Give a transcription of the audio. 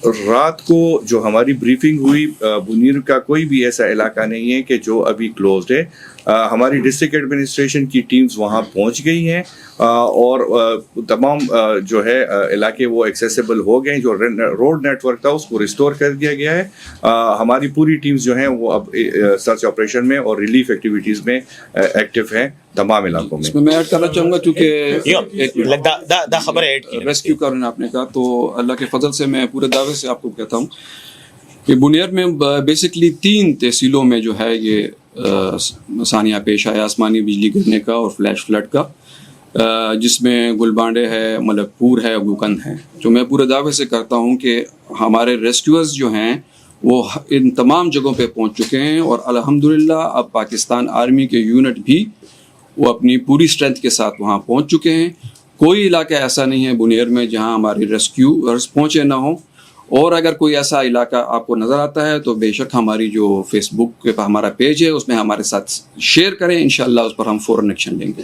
رات کو جو ہماری بریفنگ ہوئی، بنیر کا کوئی بھی ایسا علاقہ نہیں ہے کہ جو ابھی کلوزڈ ہے. ہماری ڈسٹرکٹ ایڈمنسٹریشن کی ٹیمز وہاں پہنچ گئی ہیں اور تمام جو ہے علاقے وہ ایکسیسیبل ہو گئے ہیں. جو روڈ نیٹ ورک تھا اس کو ریسٹور کر دیا گیا ہے. ہماری پوری ٹیمز جو ہیں وہ اب سرچ آپریشن میں اور ریلیف ایکٹیویٹیز میں ایکٹیو ہیں تمام علاقوں میں. اس میں ایڈ کرنا چاہوں گا چونکہ دا خبر ایڈ کی ریسکیو کرنا آپ نے کہا، تو اللہ کے فضل سے میں پورے دعوے سے آپ کو کہتا ہوں کہ بنیر میں بیسکلی 3 تحصیلوں میں جو ہے یہ ثانیہ پیش آیا آسمانی بجلی گرنے کا اور فلیش فلڈ کا، جس میں گلبانڈے ہے، ملک پور ہے، گوکند ہے. جو میں پورے دعوے سے کرتا ہوں کہ ہمارے ریسکیورز جو ہیں وہ ان تمام جگہوں پہ پہنچ چکے ہیں، اور الحمدللہ اب پاکستان آرمی کے یونٹ بھی وہ اپنی پوری اسٹرینتھ کے ساتھ وہاں پہنچ چکے ہیں. کوئی علاقہ ایسا نہیں ہے بنیر میں جہاں ہماری ریسکیورز پہنچے نہ ہوں. اور اگر کوئی ایسا علاقہ آپ کو نظر آتا ہے تو بے شک ہماری جو فیس بک پہ ہمارا پیج ہے اس میں ہمارے ساتھ شیئر کریں، انشاءاللہ اس پر ہم فوراً ایکشن لیں گے.